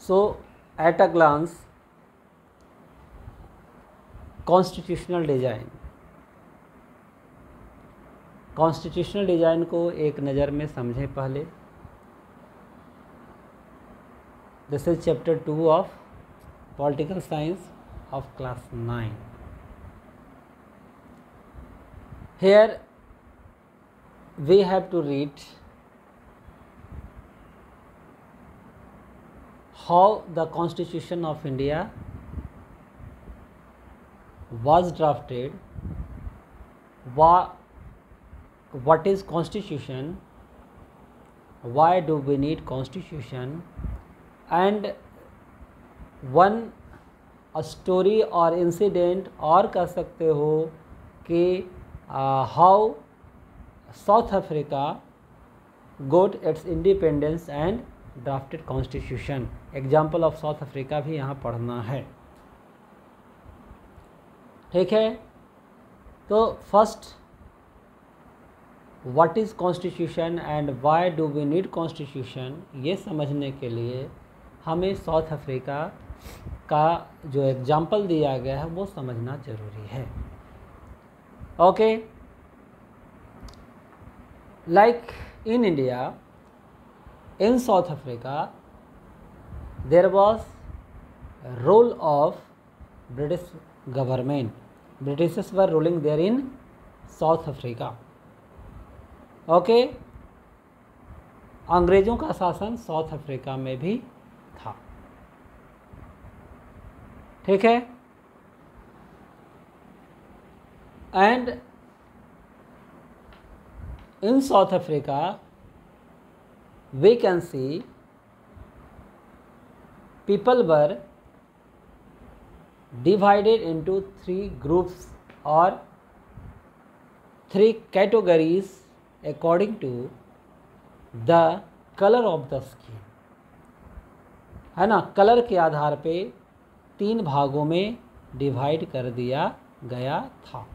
So at a glance, constitutional design, constitutional design को एक नज़र में समझें पहले। This is chapter 2 of political science of class 9। Here we have to read how the Constitution of India was drafted, what is Constitution, why do we need Constitution, and one a story or incident और कह सकते हो कि how South Africa got its independence and drafted constitution. Example of south Africa भी यहाँ पढ़ना है, ठीक है। तो first, what is constitution and why do we need constitution, ये समझने के लिए हमें साउथ अफ्रीका का जो एग्जाम्पल दिया गया है वो समझना ज़रूरी है। Okay, like in India, in South Africa there was role of British government. Britishers were ruling there in South Africa. Okay, अंग्रेज़ों का शासन साउथ अफ्रीका में भी था, ठीक है। And in south Africa we can see people were divided into 3 groups or 3 categories according to the color of the skin, है ना। कलर के आधार पे 3 भागों में डिवाइड कर दिया गया था।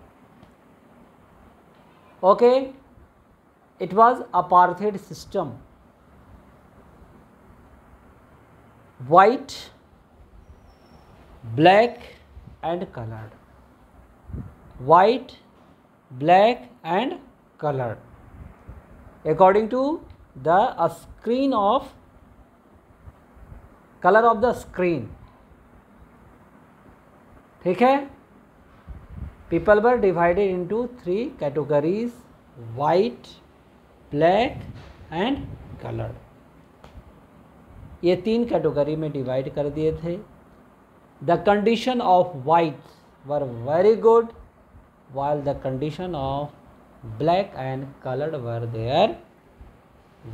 Okay, it was apartheid system. white, black and colored, white, black and colored according to the screen of color of the screen, ठीक है। people were divided into 3 categories, white, black and colored। ये 3 category में divide कर दिए थे। The condition of white were very good, while the condition of black and coloured were there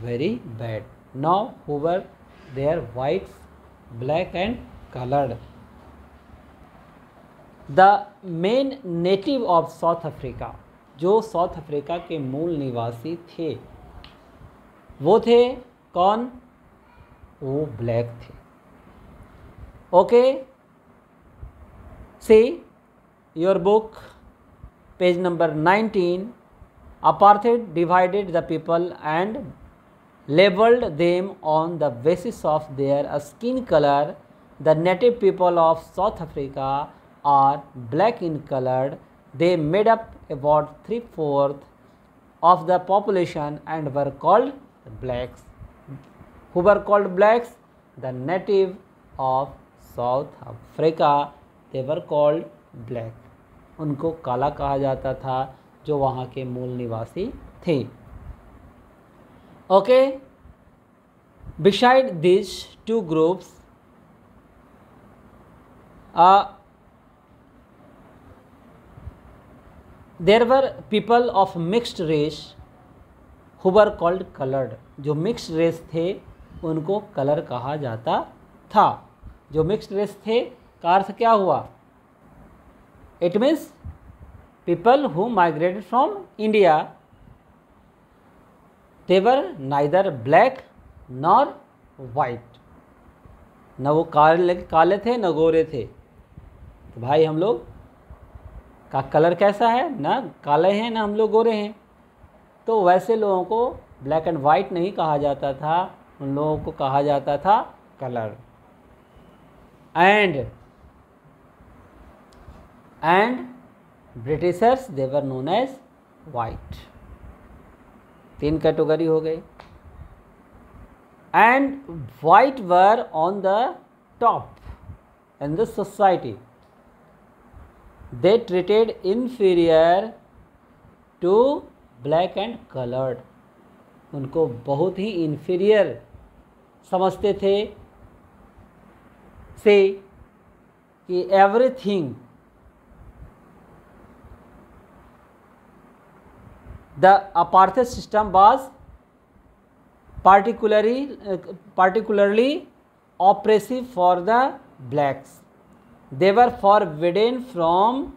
very bad. Now who were there white, black and coloured. The main native of south Africa, जो south Africa के मूल निवासी थे वो थे कौन? वो black थे। Okay, see your book page number 19। Apartheid divided the people and labelled them on the basis of their skin colour. The native people of south Africa are black in coloured. They made up about 3/4 of the population and were called blacks. Who were called blacks? The native of South Africa, they were called black. उनको काला कहा जाता था, जो वहाँ के मूल निवासी थे। Okay, beside these 2 groups, there were people of mixed race who were called colored. जो मिक्स्ड रेस थे उनको कलर कहा जाता था। जो मिक्स्ड रेस थे का अर्थ क्या हुआ? It means people who migrated from India, they were neither black nor white. न वो काले थे न गोरे थे। तो भाई हम लोग का कलर कैसा है? ना काले हैं ना हम लोग गोरे हैं। तो वैसे लोगों को ब्लैक एंड वाइट नहीं कहा जाता था, उन लोगों को कहा जाता था colour. and Britishers, they were known as white. 3 category हो गई. And white were on the top in the society. They treated inferior to black and colored. उनको बहुत ही inferior समझते थे से कि everything the apartheid system was particularly oppressive for the blacks. They were forbidden from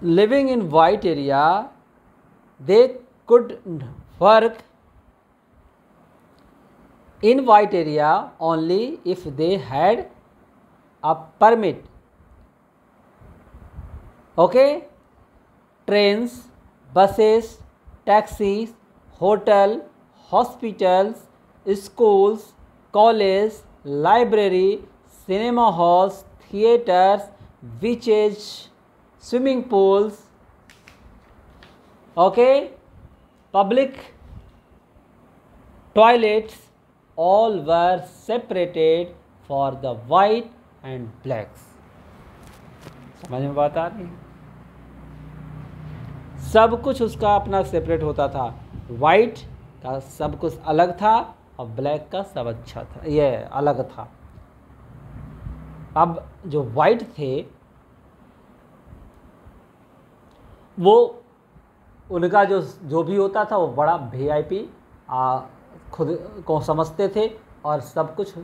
living in white area. They could work in white area only if they had a permit. Okay, trains, buses, taxis, hotel, hospitals, schools, college, library, cinema halls, theaters, beaches, swimming pools, okay, public toilets, all were separated for the white and blacks. समझ में बात आ रही है? सब कुछ उसका अपना separate होता था. वाइट का सब कुछ अलग था और ब्लैक का सब अच्छा था, ये अलग था. अब जो वाइट थे वो उनका जो भी होता था वो बड़ा VIP खुद को समझते थे और सब कुछ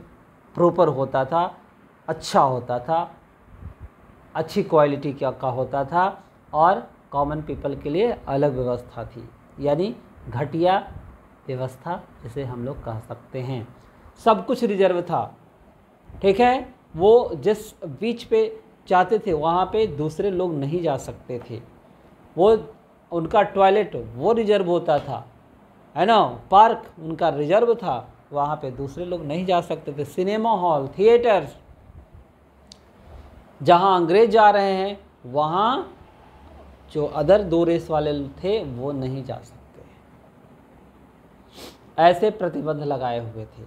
प्रॉपर होता था, अच्छा होता था, अच्छी क्वालिटी का होता था और कॉमन पीपल के लिए अलग व्यवस्था थी, यानी घटिया व्यवस्था जिसे हम लोग कह सकते हैं. सब कुछ रिजर्व था. ठीक है, वो जिस बीच पे चाहते थे वहाँ पे दूसरे लोग नहीं जा सकते थे. वो उनका टॉयलेट वो रिजर्व होता था, है ना. पार्क उनका रिजर्व था, वहाँ पे दूसरे लोग नहीं जा सकते थे. सिनेमा हॉल, थिएटर्स, जहाँ अंग्रेज जा रहे हैं वहाँ जो अदर 2 रेस वाले थे वो नहीं जा सकते. ऐसे प्रतिबंध लगाए हुए थे.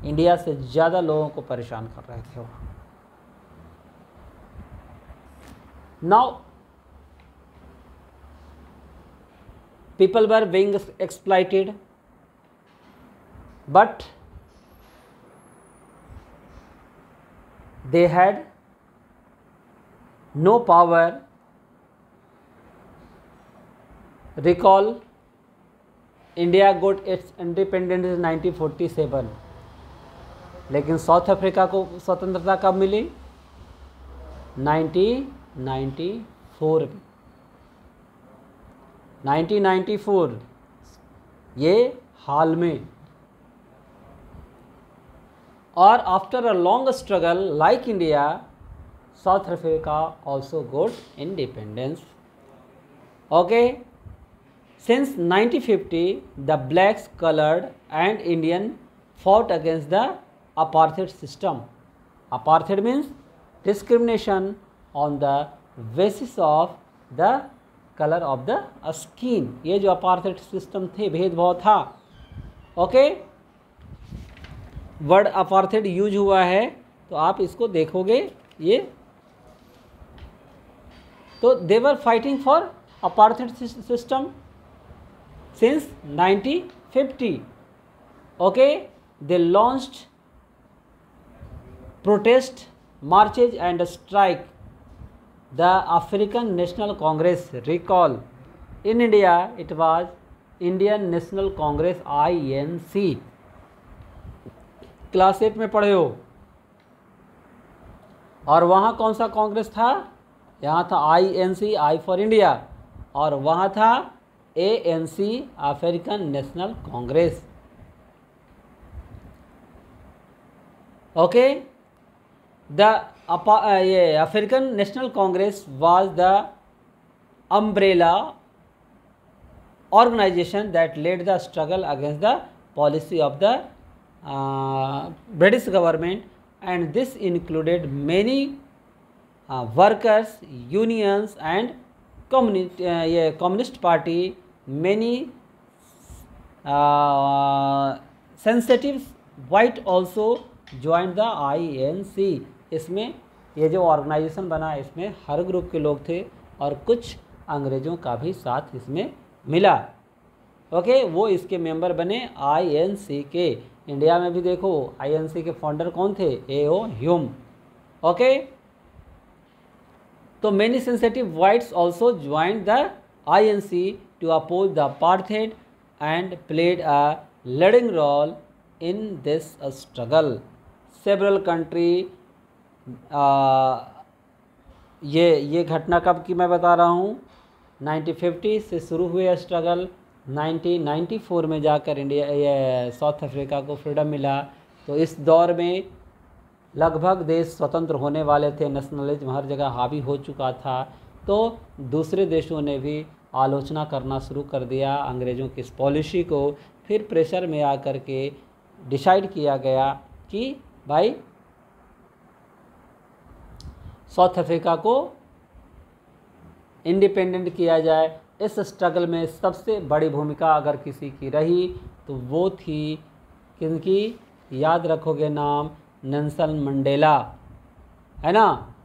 इंडिया से ज़्यादा लोगों को परेशान कर रहे थे वहाँ. Now people were being exploited, but they had no power. Recall, India got its independence in 1947, लेकिन साउथ अफ्रीका को स्वतंत्रता कब मिली? 1994 में. 1994 ये हाल में. और after a long struggle like India, south Africa also got independence. Okay, since 1950 the blacks, coloured and Indian fought against the apartheid system. Apartheid means discrimination on the basis of the colour of the skin. ये जो apartheid system थे, भेदभाव था. Okay, word apartheid use हुआ है तो आप इसको देखोगे. ये तो they were fighting for apartheid system since 1950. Okay, they launched protest, marches and strike. The African National Congress, recall, in India it was Indian National Congress, INC. Class 8 में पढ़े हो. और वहाँ कौन सा कांग्रेस था? यहाँ था INC, आई फॉर इंडिया, और वहाँ था ANC, African national Congress. Okay, the African National Congress was the umbrella organization that led the struggle against the policy of the British government and this included many workers unions and communist party. Many sensitives white also joined the INC. इसमें ये जो organisation बना इसमें हर group के लोग थे और कुछ अंग्रेज़ों का भी साथ इसमें मिला। ओके, वो इसके मेंबर बने INC के। इंडिया में भी देखो INC के फाउंडर कौन थे? A.O. ह्यूम। ओके, तो many sensitive whites also joined the INC to oppose the apartheid and played a leading role in this struggle. Several country ये घटना कब की मैं बता रहा हूँ, 1950 से शुरू हुए स्ट्रगल, 1994 में जाकर इंडिया साउथ अफ्रीका को फ्रीडम मिला। तो इस दौर में लगभग देश स्वतंत्र होने वाले थे, नेशनलिज्म हर जगह हावी हो चुका था। तो दूसरे देशों ने भी आलोचना करना शुरू कर दिया अंग्रेज़ों की इस पॉलिसी को। फिर प्रेशर में आकर के डिसाइड किया गया कि भाई साउथ अफ्रीका को इंडिपेंडेंट किया जाए। इस स्ट्रगल में सबसे बड़ी भूमिका अगर किसी की रही तो वो थी किनकी? याद रखोगे नाम, नेल्सन मंडेला, है ना?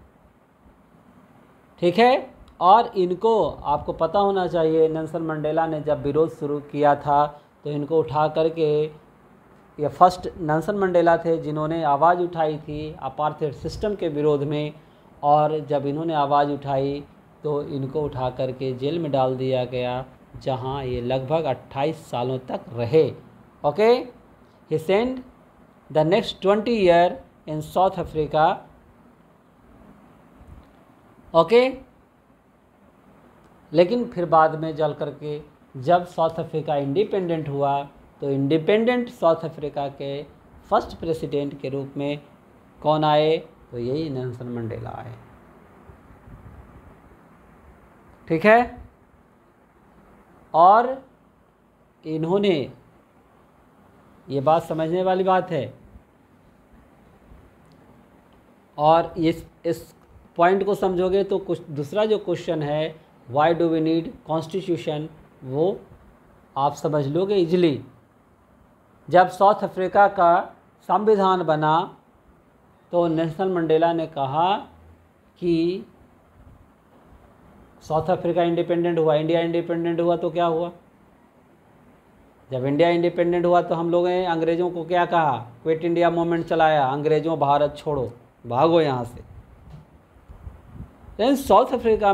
ठीक है। और इनको आपको पता होना चाहिए, नेल्सन मंडेला ने जब विरोध शुरू किया था तो इनको उठा करके, ये फर्स्ट नेल्सन मंडेला थे जिन्होंने आवाज़ उठाई थी अपार्थाइड सिस्टम के विरोध में। और जब इन्होंने आवाज़ उठाई तो इनको उठा करके जेल में डाल दिया गया, जहां ये लगभग 28 सालों तक रहे। Okay, he sent the next 20 year in south Africa. ओके, लेकिन फिर बाद में चल करके जब साउथ अफ्रीका इंडिपेंडेंट हुआ तो इंडिपेंडेंट साउथ अफ्रीका के फर्स्ट प्रेसिडेंट के रूप में कौन आए? तो यही नेल्सन मंडेला आए। ठीक है। और इन्होंने, ये बात समझने वाली बात है, और इस पॉइंट को समझोगे तो कुछ दूसरा जो क्वेश्चन है, why do we need constitution, वो आप समझ लोगे इजली। जब साउथ अफ्रीका का संविधान बना तो नेल्सन मंडेला ने कहा कि साउथ अफ्रीका इंडिपेंडेंट हुआ, इंडिया इंडिपेंडेंट हुआ तो क्या हुआ? जब इंडिया इंडिपेंडेंट हुआ तो हम लोगों ने अंग्रेज़ों को क्या कहा? क्विट इंडिया मूवमेंट चलाया, अंग्रेज़ों भारत छोड़ो, भागो यहाँ से। लेकिन साउथ अफ्रीका